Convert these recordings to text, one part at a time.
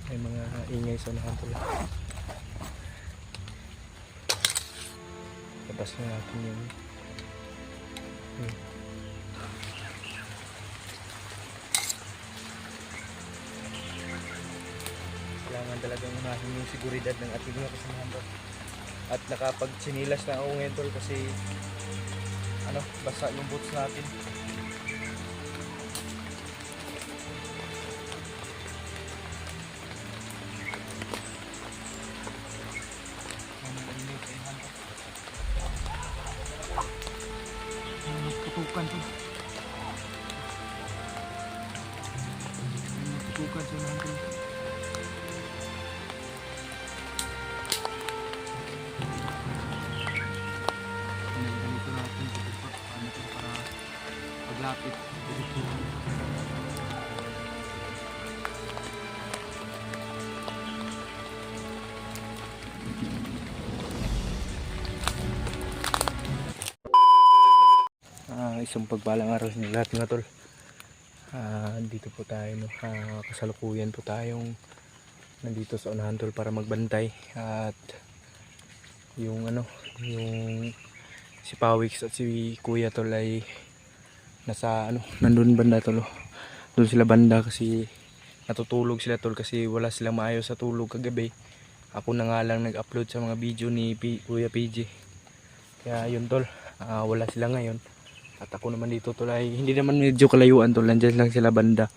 May mga ingay sa unahan tol. Labas na natin yung kailangan talagang unahin yung seguridad ng ating mga kasamahan tol. At nakapag-sinilas na ako ngayon tol kasi basa yung boots natin. Tutukan to. Tutukan sa natin. Ganito natin tutukan. Ano to para paglapit. Isang pagpalang araw sa lahat mga tol. Dito po tayo kasalukuyan po tayong nandito sa unahan tol para magbantay at yung yung si Pawix at si Kuya tol ay nasa nandun banda tol. Doon sila banda kasi natutulog sila tol kasi wala silang maayos sa tulog kagabi. Ako na nga lang nag-upload sa mga video ni Kuya PG. Kaya yun tol, wala sila ngayon. At ako naman dito tol ay hindi naman medyo kalayuan tol, nandiyan lang sila banda.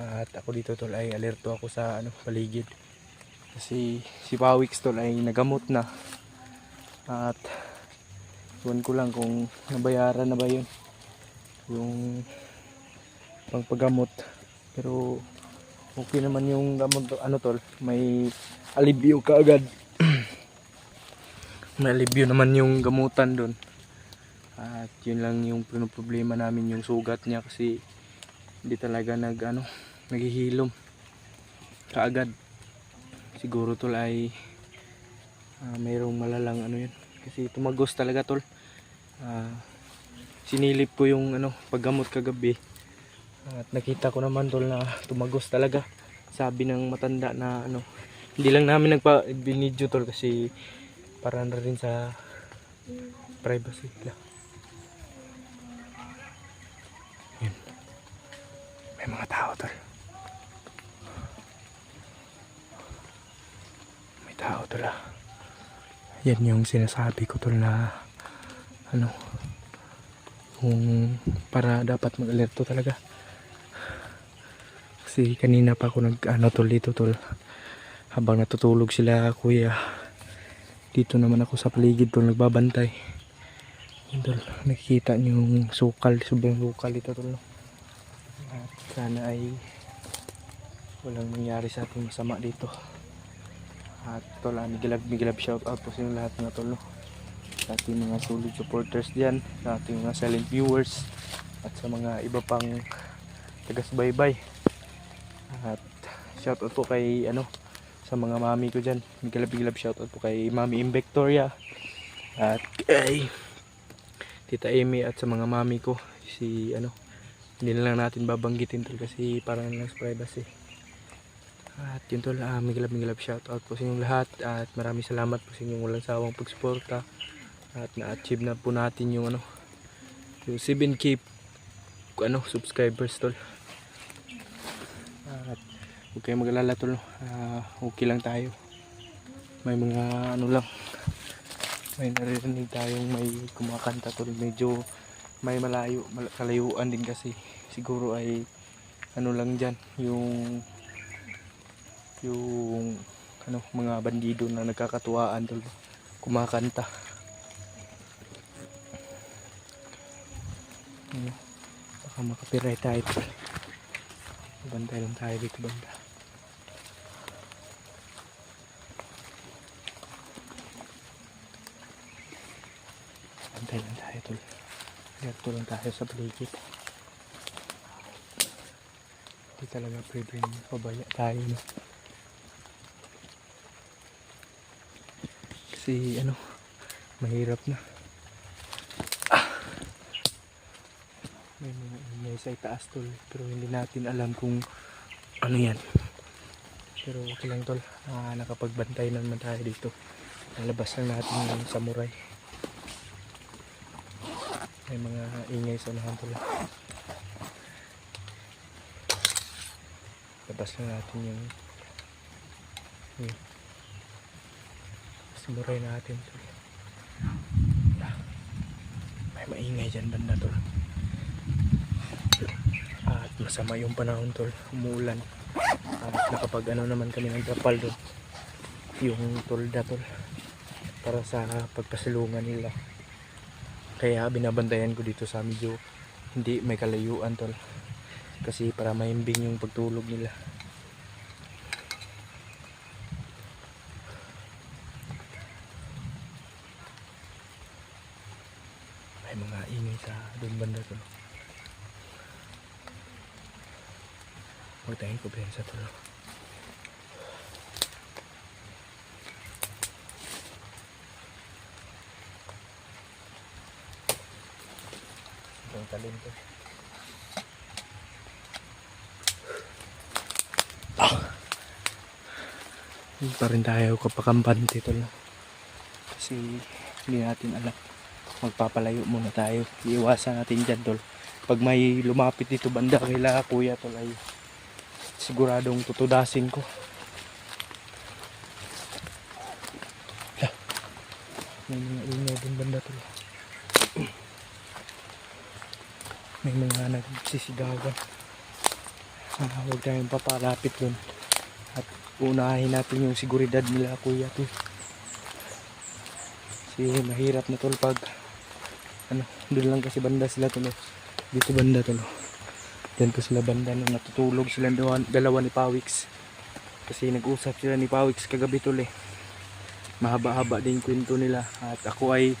At ako dito tol ay alerto ako sa paligid. Kasi si Pawix tol ay nagamot na. At iwan ko lang kung nabayaran na ba yun yung pangpagamot. Pero okay naman yung gamot tol, may alibyo kaagad. May alibyo naman yung gamutan doon. At yun lang yung problema namin, yung sugat niya kasi hindi talaga naghihilom kaagad. Siguro tol ay mayroong malalang yun kasi tumagos talaga tol. Sinilip ko yung paggamot kagabi at nakita ko naman tol na tumagos talaga. Sabi ng matanda na hindi lang namin binidyo tol kasi para na rin sa privacy lang. May mga tao tol. May tao tol Yan yung sinasabi ko tol na kung para dapat mag-alerto talaga. Kasi kanina pa ako tol dito tol. Habang natutulog sila kuya. Dito naman ako sa paligid tol nagbabantay. Yan tol, nakikita niyo yung sukal, sobrang sukal dito tol. At sana ay walang nangyari sa ating masama dito. At tol, migilab shout out po sa inyo lahat mga tol, sa ating mga solid supporters diyan, sa ating mga silent viewers at sa mga iba pang taga-subaybay. At shout out po kay sa mga mami ko diyan. Migilab shout out po kay Mami Invictoria at kay Tita Amy at sa mga mami ko si hindi na lang natin babanggitin tol kasi parang lang sa privacy. At yun tol, migilab shout out po sa inyong lahat at maraming salamat po sa inyong walang sawang pagsuporta at na-achieve na po natin yung yung 7K subscribers tol. At huwag kayong mag-alala tol, okay lang tayo. May mga lang, may naririnig tayong may kumakanta tol, medyo may kalayuan din kasi siguro ay lang dyan yung mga bandido na nagkakatuwaan tol kumakanta. Baka makapiray tayo tol. Bantay lang tayo dito banda. Bantay lang tayo tol. Alerto lang tayo sa paligid. Hindi talaga pwedeng pabaya tayo kasi mahirap na. May mga ingay sa itaas tol pero hindi natin alam kung yan. Pero okay lang tol, nakapagbantay na naman tayo dito. Nalabas lang natin yung samurai. May mga ingay sa unahan tol. Labas lang natin yung samurai natin tol. May maingay dyan banda tol. At masama yung panahon tol, umuulan. At nakapag naman kami ng trapal doon, yung tolda tol, para sa pagpasilungan nila. Kaya binabantayan ko dito sa medyo hindi may kalayuan tol, kasi para mahimbing yung pagtulog nila. May mga ingay sa doon banda tol. Huwag tayong kumpiyansa tol. Ang talim to. Hindi pa rin tayo kapakampante tol. Kasi hindi natin alam. Magpapalayo muna tayo. Iiwasan natin dyan tol. Pag may lumapit dito banda kila kuya tol ay siguradong tutudasin ko. May mga ingay din banda tol. May mga nagsisigawan. Huwag tayong papalapit dun. At unahin natin yung seguridad nila kuya tol. Kasi mahirap na tol pag doon lang kasi banda sila tol. Dito banda tol. Diyan po sila banda nung natutulog sila dalawa ni Pawix. Kasi nag-usap sila ni Pawix kagabi tol eh. Mahaba-haba din kwento nila. At ako ay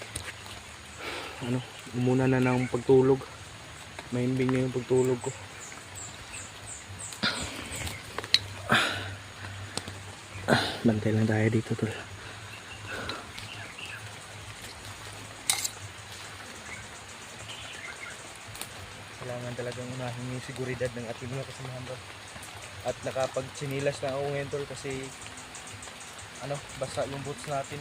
umuna na ng pagtulog. Mahimbing na yung pagtulog ko. Bantay lang tayo dito tol. Kailangan talagang unahin yung seguridad ng ating mga kasamahan tol. At nakapag-sinilas na ako ngayon tol kasi basa yung boots natin.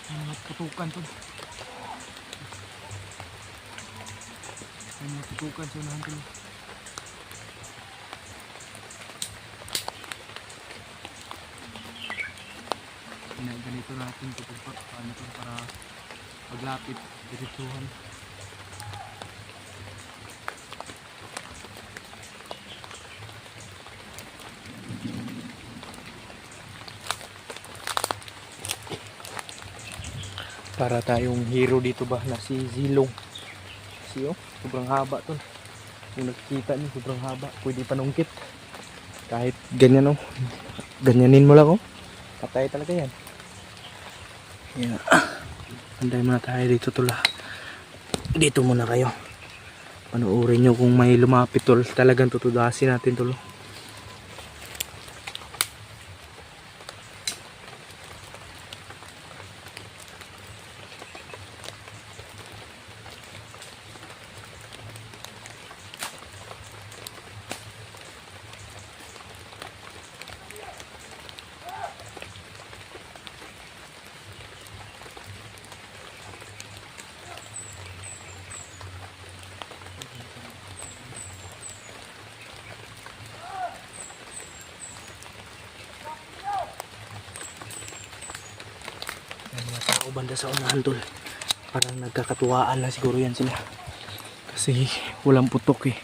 May mga tutukan tol. May mga tutukan sa unahan tol. Ganito natin ito para paglapit diretsuhan. Para tayong hero dito ba na si Zilong. Kasi sobrang haba to. Kung nakikita niyo sobrang haba, pwede panungkit. Kahit ganyan ganyanin mo lang patay talaga yan. Yeah. Anday muna tayo dito tol. Dito muna kayo. Panoorin nyo kung may lumapit tol. Talagang tutudasin natin tol. Banda sa unahan tol, parang nagkakatuwaan na siguro yan sila kasi walang putok eh.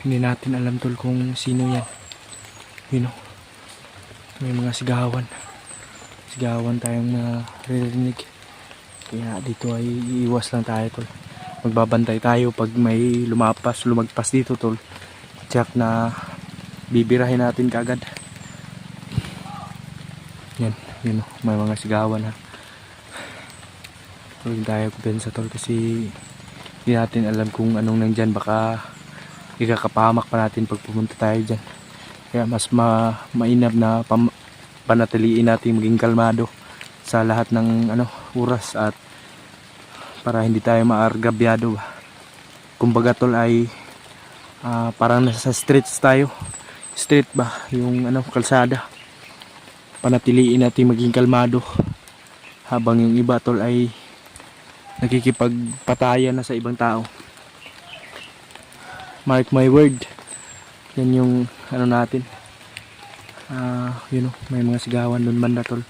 Hindi natin alam tol kung sino yan, may mga sigawan tayong naririnig. Kaya dito ay iiwas lang tayo tol. Magbabantay tayo pag may lumagpas dito tol, check na bibirahin natin kagad. Yan may mga sigawan ha. Huwag tayo kumpiyansa tol kasi hindi natin alam kung anong nandyan. Baka ikakapahamak pa natin pag pumunta tayo dyan. Kaya mas mainam na panatiliin natin maging kalmado sa lahat ng oras at para hindi tayo maargabyado ba. Kumbaga tol ay parang nasa streets tayo. Street ba, yung kalsada. Panatiliin natin maging kalmado habang yung iba tol ay nakikipagpatayan na sa ibang tao. Mark my word, yan yung natin. May mga sigawan doon banda tol.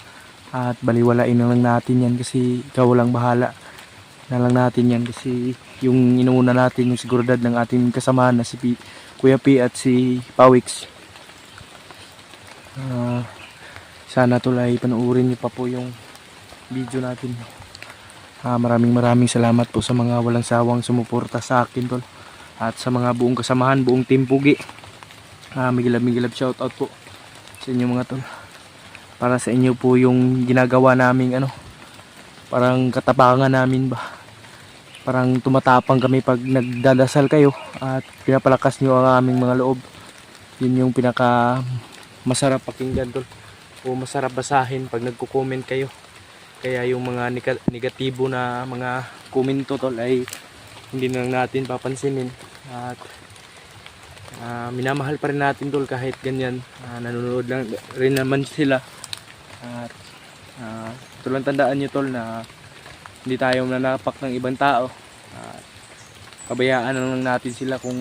At baliwalain na lang natin yan kasi ikaw lang bahala na lang natin yan kasi yung inuuna natin yung seguridad ng ating kasamahan na si Kuya P at si Pawix. Sana tol ay panuorin niyo pa po yung video natin. Maraming salamat po sa mga walang sawang sumuporta sa akin tol at sa mga buong kasamahan, buong team Pugi. Migilab shoutout po sa inyo mga tol. Para sa inyo po yung ginagawa naming parang katapangan namin ba. Parang tumatapang kami pag nagdadasal kayo at pinapalakas nyo ang aming mga loob. Yun yung pinaka masarap pakinggan tol o masarap basahin pag nagko-comment kayo. Kaya yung mga negatibo na mga komento tol ay hindi na lang natin papansinin at minamahal pa rin natin tol kahit ganyan. Nanonood lang rin naman sila at tulang tandaan nyo tol na hindi tayo nanapak ng ibang tao at pabayaan lang natin sila kung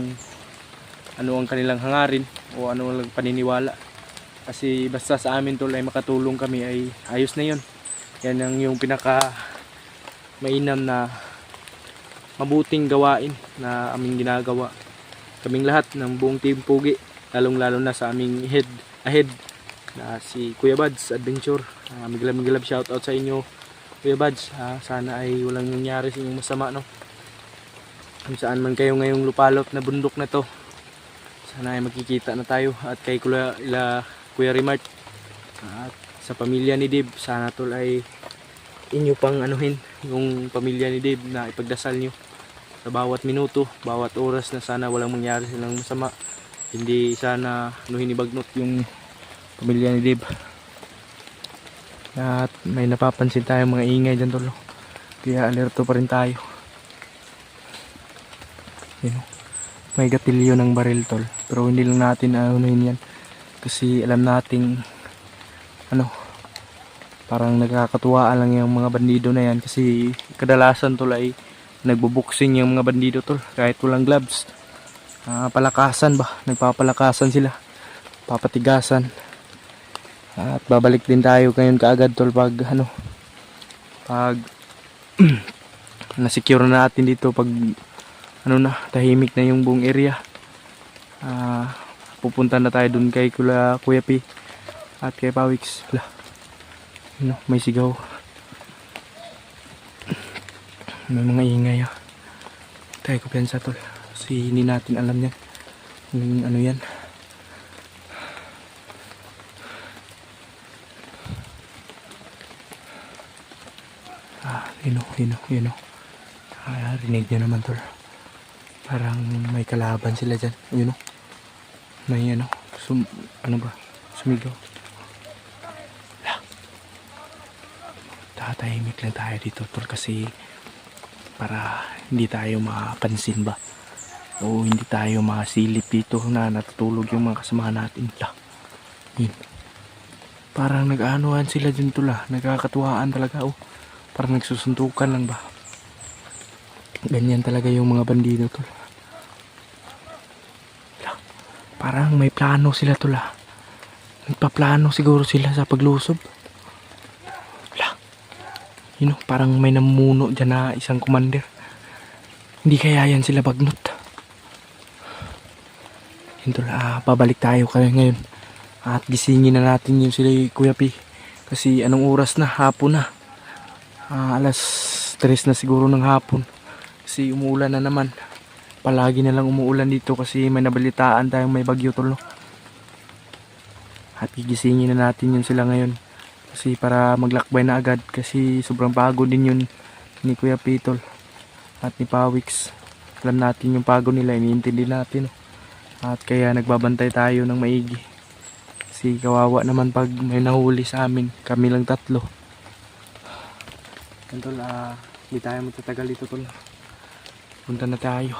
ano ang kanilang hangarin o ano ang paniniwala kasi basta sa amin tol ay makatulong kami ay ayos na yun. Yan ang yung pinaka mainam na mabuting gawain na aming ginagawa kaming lahat ng buong team Pugi, lalong lalo na sa aming ahead na si Kuya Bads Adventure. Migilab shoutout sa inyo Kuya Bads. Sana ay walang nangyari sa inyong masama kung saan man kayo ngayong lupalop na bundok na to. Sana ay makikita na tayo at kay Kuya Rimart at sa pamilya ni Dave, sana tol ay inyo pang anuhin yung pamilya ni Dave na ipagdasal nyo sa bawat minuto, bawat oras na sana walang mangyari silang masama. Hindi sana hinibagnot yung pamilya ni Dave. At may napapansin tayong mga ingay dyan tol. Kaya alerto pa rin tayo. May gatilyo ng baril tol. Pero hindi lang natin anuhin yan. Kasi alam nating parang nagkakatuwaan lang yung mga bandido na yan. Kasi kadalasan tol ay nagbubuksing yung mga bandido tol. Kahit walang gloves. Palakasan ba? Nagpapalakasan sila. Papatigasan. At babalik din tayo ngayon kaagad tol pag pag na-secure na natin dito, pag tahimik na yung buong area. Pupunta na tayo dun kay Kuya P at kay Pawix. May sigaw, may mga ingay tayo kumpiyansa tol kasi hindi natin alam yan kung yan. Rinig nyo naman tol, parang may kalaban sila dyan. May sumigaw. Tatahimik lang tayo dito tol kasi para hindi tayo mapansin ba o hindi tayo masilip dito na natutulog yung mga kasamahan natin. Parang nag-aanuhan sila dyan tol, nagkakatuwaan talaga. Parang nagsusuntukan lang ba. Ganyan talaga yung mga bandido tol. Parang may plano sila tol. Nagpaplano siguro sila sa paglusob. Parang may namuno dyan na isang commander. Hindi kaya yan sila bagnot. Tol, pabalik tayo kayo ngayon. At gisingin na natin yung sila Kuya P. Kasi anong oras na? Hapon na. Alas 3 na siguro ng hapon. Kasi umuulan na naman. Palagi na lang umuulan dito kasi may nabalitaan tayong may bagyo tol. At gigisingin na natin yun sila ngayon. Kasi para maglakbay na agad kasi sobrang pagod din yun ni Kuya P tol at ni Pawix. Alam natin yung pagod nila, iniintindi natin. At kaya nagbabantay tayo ng maigi. Kasi Kasi kawawa naman pag may nahuli sa amin. Kami lang tatlo. Yan tol, di tayo matatagal dito tol. Punta na tayo.